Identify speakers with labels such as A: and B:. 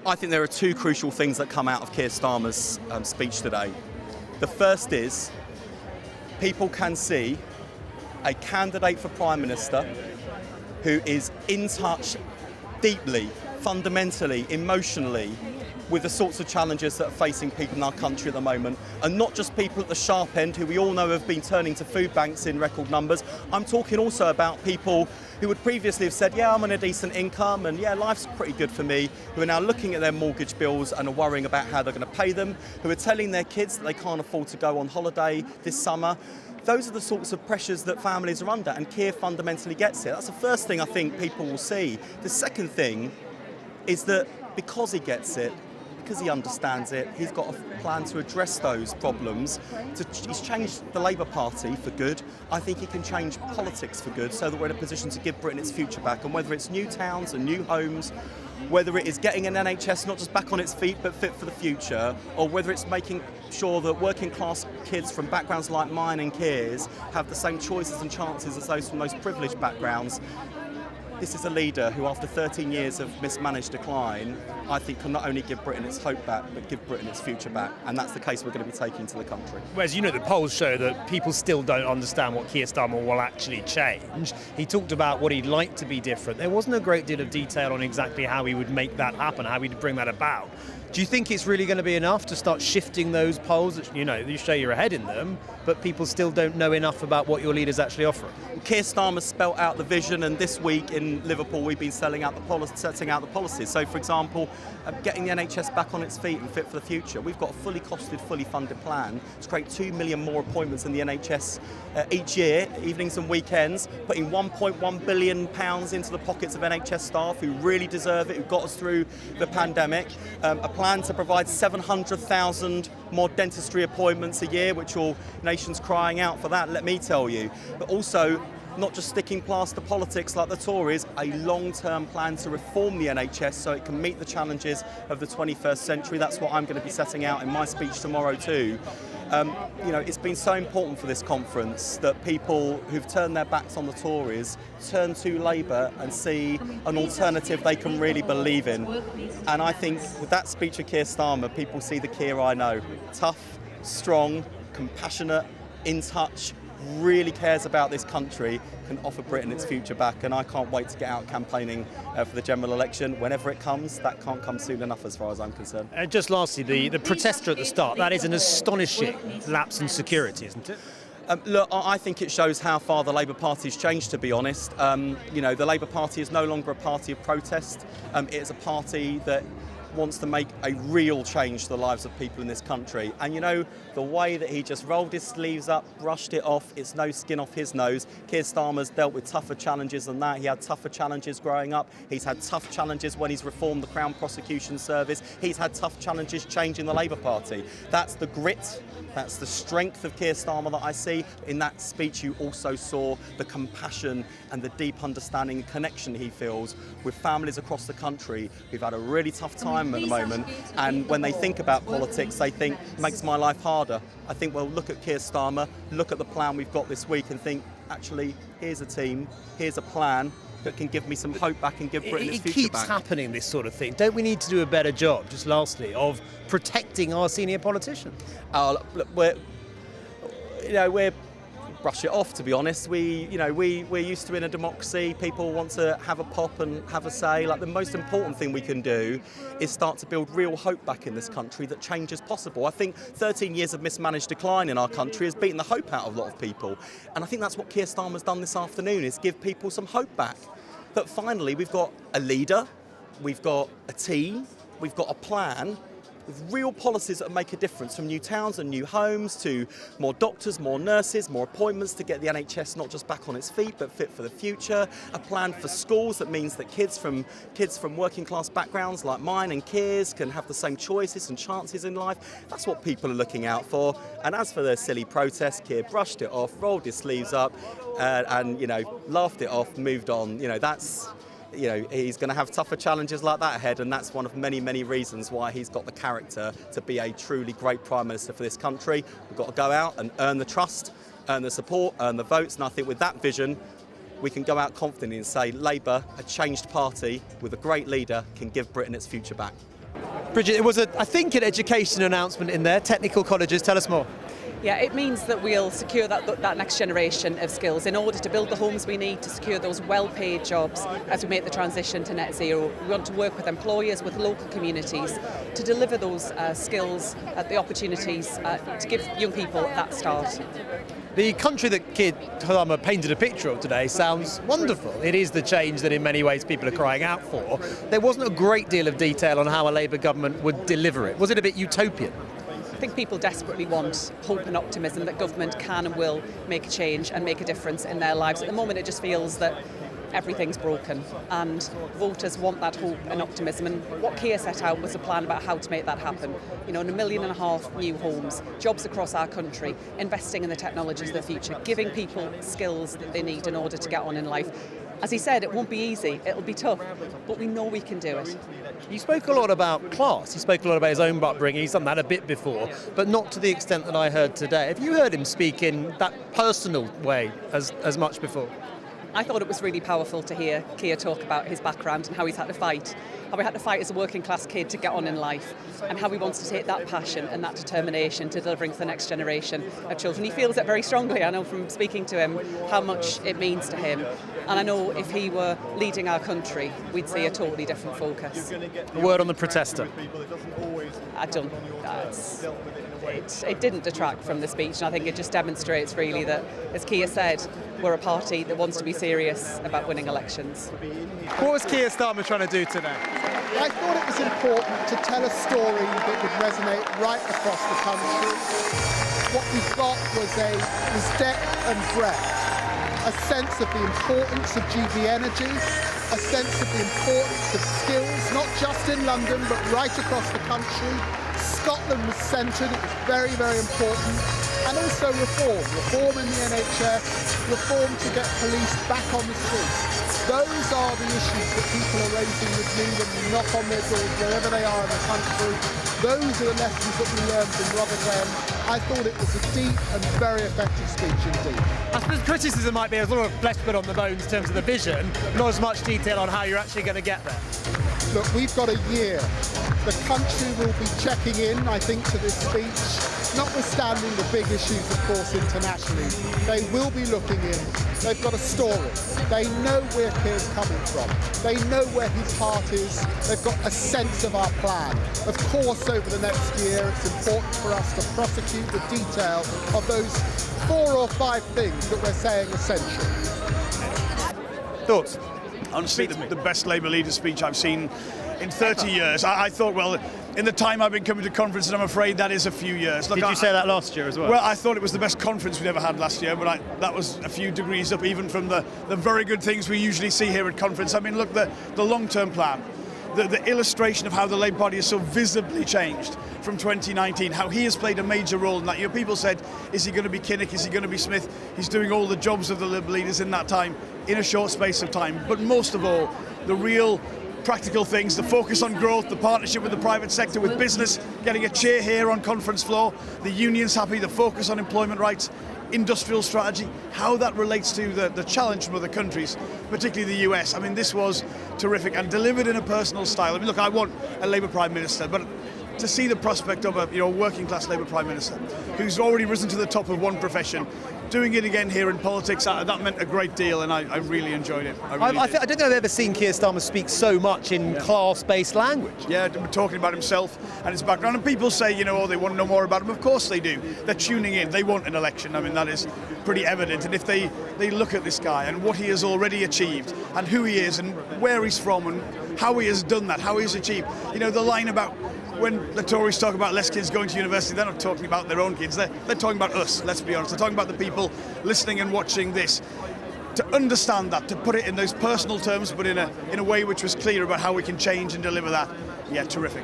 A: I think there are two crucial things that come out of Keir Starmer's speech today. The first is people can see a candidate for Prime Minister who is in touch deeply, fundamentally, emotionally with the sorts of challenges that are facing people in our country at the moment, and not just people at the sharp end who we all know have been turning to food banks in record numbers. I'm talking also about people who would previously have said, yeah, I'm on a decent income and yeah, life's pretty good for me, who are now looking at their mortgage bills and are worrying about how they're going to pay them, who are telling their kids that they can't afford to go on holiday this summer. Those are the sorts of pressures that families are under, and Keir fundamentally gets it. That's the first thing I think people will see. The second thing is that because he gets it, because he understands it, he's got a plan to address those problems. He's changed the Labour Party for good. I think he can change politics for good so that we're in a position to give Britain its future back. And whether it's new towns and new homes, whether it is getting an NHS not just back on its feet but fit for the future, or whether it's making sure that working class kids from backgrounds like mine and Keir's have the same choices and chances as those from most privileged backgrounds. This is a leader who, after 13 years of mismanaged decline, I think can not only give Britain its hope back, but give Britain its future back. And that's the case we're going to be taking to the country.
B: Whereas, you know, the polls show that people still don't understand what Keir Starmer will actually change. He talked about what he'd like to be different. There wasn't a great deal of detail on exactly how he would make that happen, how he'd bring that about. Do you think it's really going to be enough to start shifting those polls that, you know, you show you're ahead in them, but people still don't know enough about what your leader's actually offering?
A: Keir Starmer spelt out the vision, and this week in Liverpool we've been setting out the policies. So, for example, getting the NHS back on its feet and fit for the future. We've got a fully costed, fully funded plan to create 2 million more appointments in the NHS each year, evenings and weekends, putting £1.1 billion into the pockets of NHS staff who really deserve it, who got us through the pandemic. A plan to provide 700,000 more dentistry appointments a year, which all nations crying out for that, let me tell you. But also, not just sticking plaster politics like the Tories, a long-term plan to reform the NHS so it can meet the challenges of the 21st century. That's what I'm going to be setting out in my speech tomorrow too. You know, it's been so important for this conference that people who've turned their backs on the Tories turn to Labour and see an alternative they can really believe in. And I think with that speech of Keir Starmer, people see the Keir I know. Tough, strong, compassionate, in touch, really cares about this country, can offer Britain its future back, and I can't wait to get out campaigning for the general election whenever it comes. That can't come soon enough as far as I'm concerned.
B: Just lastly, the protester at the start, that is an astonishing lapse in security, isn't it?
A: Look, I think it shows how far the Labour Party's changed, to be honest. You know, the Labour Party is no longer a party of protest. It is a party that wants to make a real change to the lives of people in this country. And you know, the way that he just rolled his sleeves up, brushed it off, it's no skin off his nose. Keir Starmer's dealt with tougher challenges than that. He had tougher challenges growing up. He's had tough challenges when he's reformed the Crown Prosecution Service. He's had tough challenges changing the Labour Party. That's the grit, that's the strength of Keir Starmer that I see. In that speech, you also saw the compassion and the deep understanding and connection he feels with families across the country who've had a really tough time at the moment, and when they think about politics, they think, makes my life harder. I think, well, look at Keir Starmer, look at the plan we've got this week and think, actually, here's a team, here's a plan that can give me some hope back and give Britain its future back.
B: It keeps happening, this sort of thing. Don't we need to do a better job, just lastly, of protecting our senior politicians?
A: Look, we're brush it off, to be honest. We're used to, in a democracy, people want to have a pop and have a say. Like, the most important thing we can do is start to build real hope back in this country that change is possible. I think 13 years of mismanaged decline in our country has beaten the hope out of a lot of people. And I think that's what Keir Starmer's done this afternoon, is give people some hope back. That finally we've got a leader, we've got a team, we've got a plan with real policies that make a difference, from new towns and new homes to more doctors, more nurses, more appointments to get the NHS not just back on its feet but fit for the future. A plan for schools that means that kids from working class backgrounds like mine and Keir's can have the same choices and chances in life. That's what people are looking out for. And as for their silly protest, Keir brushed it off, rolled his sleeves up, and laughed it off, moved on. He's going to have tougher challenges like that ahead, and that's one of many, many reasons why he's got the character to be a truly great Prime Minister for this country. We've got to go out and earn the trust, earn the support, earn the votes, and I think with that vision, we can go out confidently and say Labour, a changed party with a great leader, can give Britain its future back.
B: Bridget, it was, I think, an education announcement in there, technical colleges. Tell us more.
C: Yeah, it means that we'll secure that next generation of skills in order to build the homes we need to secure those well-paid jobs as we make the transition to net zero. We want to work with employers, with local communities to deliver those skills, the opportunities to give young people that start.
B: The country that Keir Starmer painted a picture of today sounds wonderful. It is the change that in many ways people are crying out for. There wasn't a great deal of detail on how a Labour government would deliver it. Was it a bit utopian?
C: I think people desperately want hope and optimism that government can and will make a change and make a difference in their lives. At the moment it just feels that everything's broken and voters want that hope and optimism, and what Keir set out was a plan about how to make that happen. You know, 1.5 million new homes, jobs across our country, investing in the technologies of the future, giving people skills that they need in order to get on in life. As he said, it won't be easy, it'll be tough, but we know we can do it.
B: You spoke a lot about class, he spoke a lot about his own upbringing, he's done that a bit before, but not to the extent that I heard today. Have you heard him speak in that personal way as much before?
C: I thought it was really powerful to hear Keir talk about his background and how he's had to fight. How he had to fight as a working class kid to get on in life, and how he wants to take that passion and that determination to delivering to the next generation of children. He feels it very strongly. I know from speaking to him how much it means to him, and I know if he were leading our country we'd see a totally different focus.
B: A word on the protester.
C: I don't. It didn't detract from the speech, and I think it just demonstrates really that, as Keir said, we're a party that wants to be serious about winning elections.
B: What was Keir Starmer trying to do today?
D: I thought it was important to tell a story that would resonate right across the country. What we've got was depth and breadth, a sense of the importance of GB energy, a sense of the importance of skills, not just in London, but right across the country. Scotland was centred, it was very, very important. And also reform in the NHS, reform to get police back on the streets. Those are the issues that people are raising with me when we knock on their doors wherever they are in the country. Those are the lessons that we learned in Rotherham. I thought it was a deep and very effective speech indeed.
B: I suppose criticism might be a lot of flesh put on the bones in terms of the vision, not as much detail on how you're actually going to get there.
D: Look, we've got a year. The country will be checking in, I think, to this speech, notwithstanding the big issues, of course, internationally. They will be looking in. They've got a story. They know where Keir's coming from. They know where his heart is. They've got a sense of our plan. Of course, over the next year, it's important for us to prosecute the detail of those 4 or 5 things that we're saying essential.
B: Thoughts?
E: Honestly, the best Labour leader speech I've seen in 30 years. I thought, well, in the time I've been coming to conferences, I'm afraid that is a few years. Look,
B: Did you say that last year as well?
E: Well, I thought it was the best conference we'd ever had last year, but that was a few degrees up even from the very good things we usually see here at conference. I mean, look, the long-term plan, the illustration of how the Labour Party has so visibly changed from 2019, how he has played a major role in that. You know, people said, is he going to be Kinnock, is he going to be Smith? He's doing all the jobs of the Liberal leaders in that time, in a short space of time. But most of all, the real practical things, the focus on growth, the partnership with the private sector, with business, getting a chair here on conference floor, the unions happy, the focus on employment rights, industrial strategy, how that relates to the challenge from other countries, particularly the US. I mean, this was terrific and delivered in a personal style. I mean, look, I want a Labour Prime Minister, but to see the prospect of a working class Labour Prime Minister who's already risen to the top of one profession, doing it again here in politics, that meant a great deal, and I really enjoyed it. I don't
B: think I've ever seen Keir Starmer speak so much in class-based language.
E: Yeah, talking about himself and his background, and people say, they want to know more about him. Of course they do. They're tuning in. They want an election. I mean, that is pretty evident. And if they look at this guy and what he has already achieved, and who he is, and where he's from, and how he has done that, how he's achieved, the line about when the Tories talk about less kids going to university, they're not talking about their own kids, they're talking about us, let's be honest. They're talking about the people listening and watching this. To understand that, to put it in those personal terms, but in a way which was clear about how we can change and deliver that, yeah, terrific.